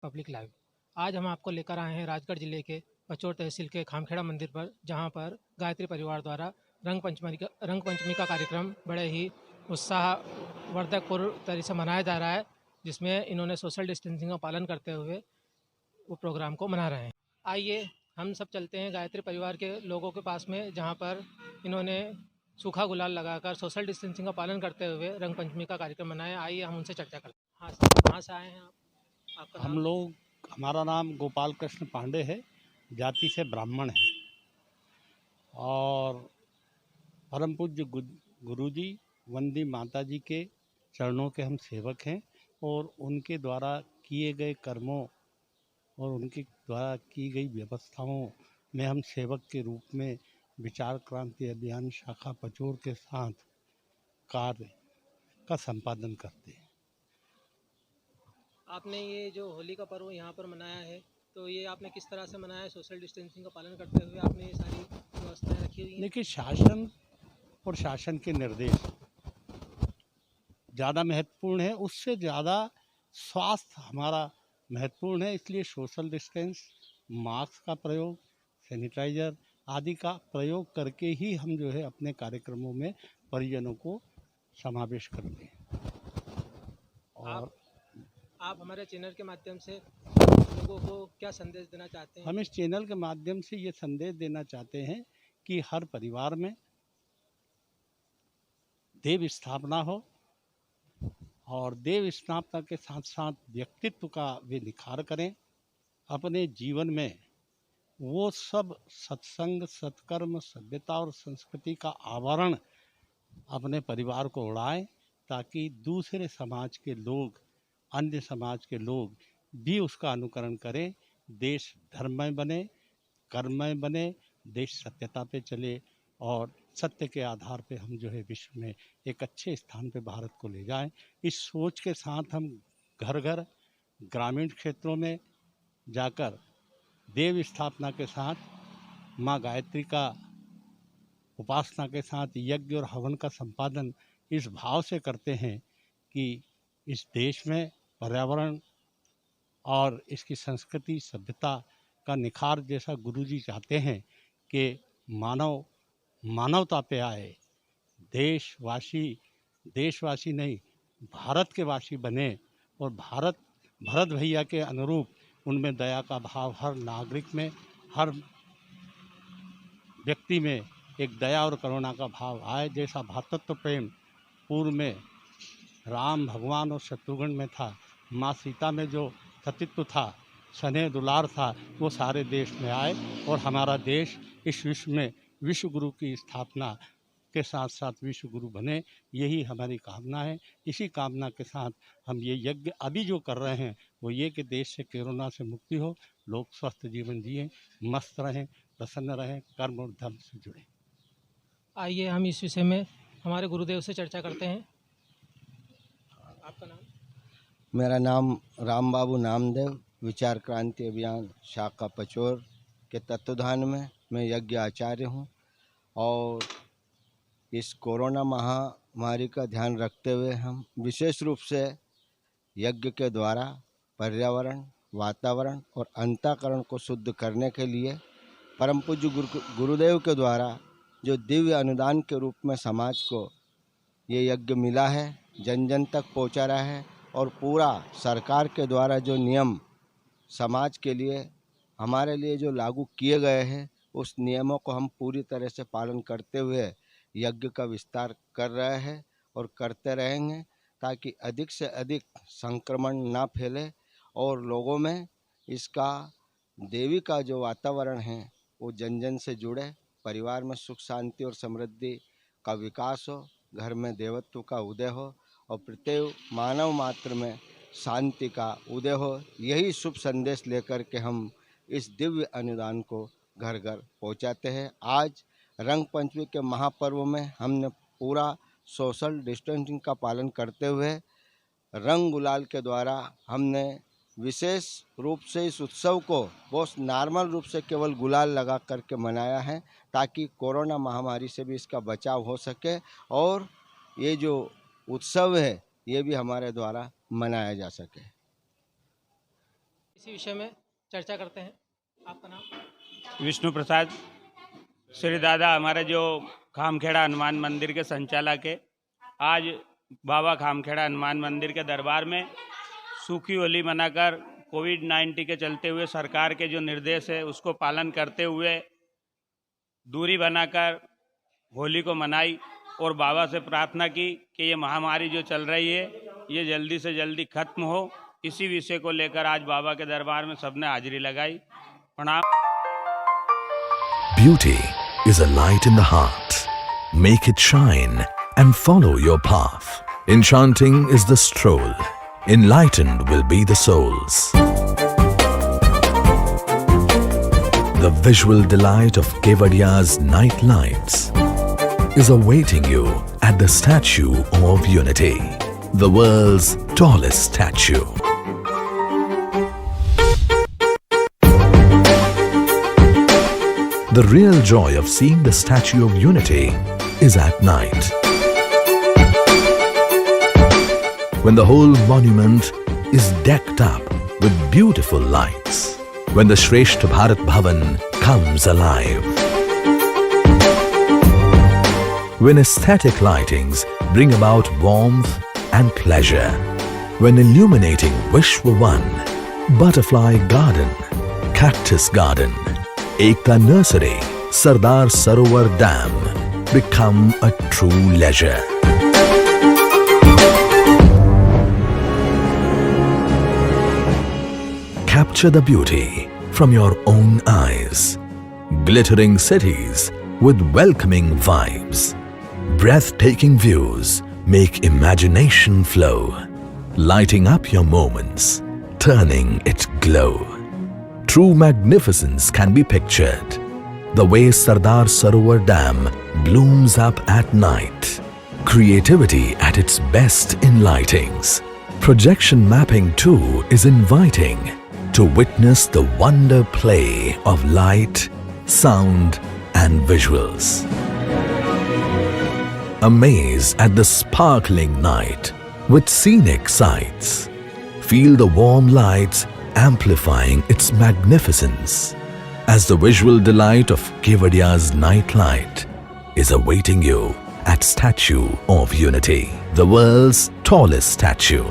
Public live. आज हम आपको लेकर आए हैं राजगढ़ जिले के पचोर तहसील के खामखेड़ा मंदिर पर, जहां पर गायत्री परिवार द्वारा रंग पंचमी का कार्यक्रम बड़े ही उत्साहवर्धक पूर्ण तरीके से मनाया जा रहा है, जिसमें इन्होंने सोशल डिस्टेंसिंग का पालन करते हुए वो प्रोग्राम को मना रहे हैं। आइए हम सब चलते हैं गायत्री परिवार के लोगों के पास में, जहाँ पर इन्होंने सूखा गुलाल लगाकर सोशल डिस्टेंसिंग का पालन करते हुए रंग पंचमी का कार्यक्रम मनाया। आइए हम उनसे चर्चा करते हैं। हाँ सर, कहाँ से आए हैं आप? आपका हम नाम? लोग हमारा नाम गोपाल कृष्ण पांडे है, जाति से ब्राह्मण है और परम पूज्य गुरुजी वंदी माता जी के चरणों के हम सेवक हैं और उनके द्वारा किए गए कर्मों और उनके द्वारा की गई व्यवस्थाओं में हम सेवक के रूप में विचार क्रांति अभियान शाखा पचोर के साथ कार्य का संपादन करते हैं। आपने ये जो होली का पर्व यहाँ पर मनाया है, तो ये आपने किस तरह से मनाया है? सोशल डिस्टेंसिंग का पालन करते हुए आपने ये सारी व्यवस्थाएं रखी हुई हैं? देखिए, शासन और शासन के निर्देश ज़्यादा महत्वपूर्ण है, उससे ज़्यादा स्वास्थ्य हमारा महत्वपूर्ण है। इसलिए सोशल डिस्टेंस, मास्क का प्रयोग, सैनिटाइजर आदि का प्रयोग करके ही हम जो है अपने कार्यक्रमों में परिजनों को समावेश करते हैं। और आप हमारे चैनल के माध्यम से लोगों को क्या संदेश देना चाहते हैं? हम इस चैनल के माध्यम से ये संदेश देना चाहते हैं कि हर परिवार में देव स्थापना हो और देव स्थापना के साथ साथ व्यक्तित्व का वे निखार करें। अपने जीवन में वो सब सत्संग, सत्कर्म, सभ्यता और संस्कृति का आवरण अपने परिवार को उड़ाएं, ताकि दूसरे समाज के लोग, अन्य समाज के लोग भी उसका अनुकरण करें। देश धर्ममय बने, कर्ममय बने, देश सत्यता पे चले और सत्य के आधार पे हम जो है विश्व में एक अच्छे स्थान पे भारत को ले जाएं। इस सोच के साथ हम घर घर, ग्रामीण क्षेत्रों में जाकर देव स्थापना के साथ माँ गायत्री का उपासना के साथ यज्ञ और हवन का संपादन इस भाव से करते हैं कि इस देश में पर्यावरण और इसकी संस्कृति, सभ्यता का निखार जैसा गुरुजी चाहते हैं कि मानवता पे आए। देशवासी नहीं, भारत के वासी बने और भरत भैया के अनुरूप उनमें दया का भाव हर नागरिक में, हर व्यक्ति में एक दया और करुणा का भाव आए। जैसा भ्रातृत्व प्रेम पूर्व में राम भगवान और शत्रुघ्न में था, माँ सीता में जो सतीत्व था, स्नेह दुलार था, वो सारे देश में आए और हमारा देश इस विश्व में विश्व गुरु की स्थापना के साथ साथ विश्व गुरु बने। यही हमारी कामना है। इसी कामना के साथ हम ये यज्ञ अभी जो कर रहे हैं वो ये कि देश से कोरोना से मुक्ति हो, लोग स्वस्थ जीवन जिए, मस्त रहें, प्रसन्न रहें, कर्म और धर्म से जुड़े। आइए हम इस विषय में हमारे गुरुदेव से चर्चा करते हैं। आपका नाम? मेरा नाम राम बाबू नामदेव, विचार क्रांति अभियान शाखा पचोर के तत्वाधान में मैं यज्ञ आचार्य हूँ और इस कोरोना महामारी का ध्यान रखते हुए हम विशेष रूप से यज्ञ के द्वारा पर्यावरण, वातावरण और अंतःकरण को शुद्ध करने के लिए परम पूज्य गुरुदेव के द्वारा जो दिव्य अनुदान के रूप में समाज को ये यज्ञ मिला है, जन जन तक पहुँचा रहा है और पूरा सरकार के द्वारा जो नियम समाज के लिए, हमारे लिए जो लागू किए गए हैं, उस नियमों को हम पूरी तरह से पालन करते हुए यज्ञ का विस्तार कर रहे हैं और करते रहेंगे, ताकि अधिक से अधिक संक्रमण ना फैले और लोगों में इसका देवी का जो वातावरण है वो जन जन से जुड़े, परिवार में सुख शांति और समृद्धि का विकास हो, घर में देवत्व का उदय हो और प्रत्येक मानव मात्र में शांति का उदय हो। यही शुभ संदेश लेकर के हम इस दिव्य अनुदान को घर घर पहुंचाते हैं। आज रंग पंचमी के महापर्व में हमने पूरा सोशल डिस्टेंसिंग का पालन करते हुए रंग गुलाल के द्वारा हमने विशेष रूप से इस उत्सव को बहुत नॉर्मल रूप से केवल गुलाल लगा करके मनाया है, ताकि कोरोना महामारी से भी इसका बचाव हो सके और ये जो उत्सव है ये भी हमारे द्वारा मनाया जा सके। इसी विषय में चर्चा करते हैं। आपका नाम? विष्णु प्रसाद। श्री दादा हमारे जो खामखेड़ा हनुमान मंदिर के संचालक है, आज बाबा खामखेड़ा हनुमान मंदिर के दरबार में सूखी होली मनाकर कोविड-19 के चलते हुए सरकार के जो निर्देश है उसको पालन करते हुए दूरी बनाकर होली को मनाई और बाबा से प्रार्थना की कि ये महामारी जो चल रही है ये जल्दी से जल्दी खत्म हो। इसी विषय को लेकर आज बाबा के दरबार में सबने हाजिरी लगाई। प्रणाम। Beauty is a light in the heart. Make it shine and follow your path. Enchanting is the stroll. Enlightened will be the souls. The visual delight of Kevadiya's night lights is awaiting you at the Statue of Unity, the world's tallest statue. The real joy of seeing the Statue of Unity is at night, when the whole monument is decked up with beautiful lights, when the Shrestha Bharat Bhavan comes alive, when aesthetic lightings bring about warmth and pleasure, when illuminating Vishwa One, Butterfly Garden, Cactus Garden, Ekta Nursery, Sardar Sarovar Dam become a true leisure. Capture the beauty from your own eyes. Glittering cities with welcoming vibes. Breathtaking views make imagination flow, lighting up your moments, turning it glow. True magnificence can be pictured, the way Sardar Sarovar Dam blooms up at night. Creativity at its best in lightings. Projection mapping too is inviting to witness the wonder play of light, sound and visuals. Amaze at the sparkling night with scenic sights. Feel the warm lights amplifying its magnificence as the visual delight of Kevadiya's night light is awaiting you at Statue of Unity, the world's tallest statue.